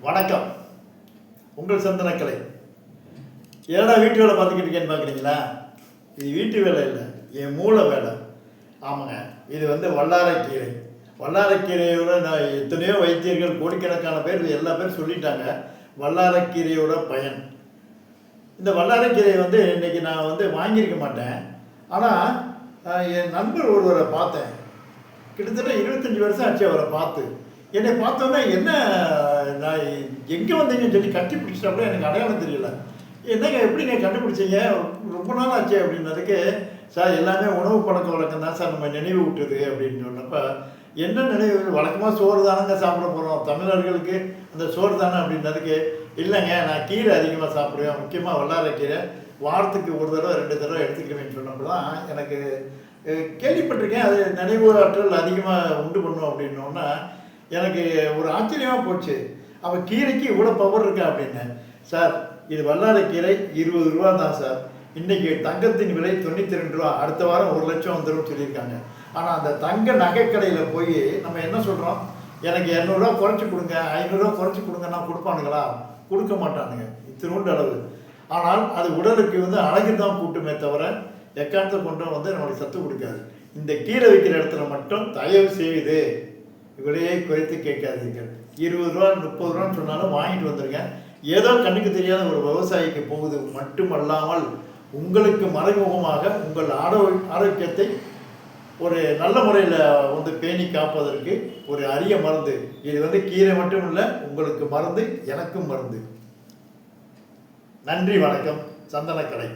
வணக்கம். உங்கள் சந்தனக்கலை. ஏன்னா வீட்டு வேலை பார்த்துக்கிட்டு இருக்கேன்னு பார்க்குறீங்களா? இது வீட்டு வேலை இல்லை, என் மூளை வேலை. ஆமாங்க, இது வல்லாரைக்கீரை. வல்லாரைக்கீரையோட நான் எத்தனையோ வைத்தியர்கள் கோடிக்கணக்கான பேர் எல்லா பேரும் சொல்லிட்டாங்க வல்லாரைக்கீரையோட பயன். இந்த வல்லாரைக்கீரை இன்றைக்கி நான் வாங்கியிருக்க மாட்டேன். ஆனால் என் நண்பர் ஒருவரை பார்த்தேன். கிட்டத்தட்ட 25 வருஷம் ஆச்சு அவரை பார்த்து. என்னை பார்த்தோன்னா என்ன நான் எங்கே வந்தீங்கன்னு சொல்லி கட்டி பிடிச்சிட்டாப்புல எனக்கு அடையாளம் தெரியல. என்னங்க எப்படிங்க கண்டுபிடிச்சிங்க, ரொம்ப நாள் ஆச்சு அப்படின்னதுக்கு, சார் எல்லாமே உணவு பழக்க வழக்கம் தான் சார் நம்ம நினைவு விட்டுது அப்படின்னு சொன்னப்போ, என்ன நினைவு, வழக்கமாக சோறு தானங்க சாப்பிட போகிறோம், தமிழர்களுக்கு அந்த சோறு தானே அப்படின்னதுக்கு, இல்லைங்க நான் கீரை அதிகமாக சாப்பிடுவேன், முக்கியமாக வல்லாரைக்கீரை வாரத்துக்கு ஒரு தடவை 2 தடவை எடுத்துக்குவேன்னு சொன்னப்போ தான் எனக்கு கேள்விப்பட்டிருக்கேன். அது நினைவு ஆற்றல் அதிகமாக உண்டு பண்ணும் அப்படின்னோன்னா எனக்கு ஒரு ஆச்சரியமாக போச்சு. அவன் கீரைக்கு இவ்வளோ பவர் இருக்கா அப்படின்னு. சார் இது வல்லாரைக்கீரை 20 ரூபா தான் சார். இன்றைக்கி தங்கத்தின் விலை 92 ரூபா, அடுத்த வாரம் 1 லட்சம் வந்துடும் சொல்லியிருக்காங்க. ஆனால் அந்த தங்க நகைக்கடையில் போய் நம்ம என்ன சொல்கிறோம், எனக்கு 200 குறைச்சி கொடுங்க, 500 குறைச்சி கொடுங்கன்னா கொடுப்பானுங்களா? கொடுக்க மாட்டானுங்க, இத்தினோண்டு அளவு. ஆனால் அது உடலுக்கு அழகு தான் கூட்டுமே தவிர எக்காரணத்தை கொண்டும் நம்மளுக்கு சத்து கொடுக்காது. இந்த கீரை வைக்கிற இடத்துல மட்டும் தயவு செய்து விலையை குறைத்து கேட்காதீர்கள். 20 ரூபா 30 ரூபான்னு சொன்னாலும் வாங்கிட்டு வந்துருங்க. ஏதோ கண்ணுக்கு தெரியாத ஒரு விவசாயிக்கு போகுது மட்டுமல்லாமல் உங்களுக்கு மறைமுகமாக உங்கள் ஆரோக்கியத்தை ஒரு நல்ல முறையில் பேணி காப்பதற்கு ஒரு அரிய மருந்து. இது கீரை மட்டும் இல்லை, உங்களுக்கு மருந்து, எனக்கும் மருந்து. நன்றி, வணக்கம். சந்தனக்கலை.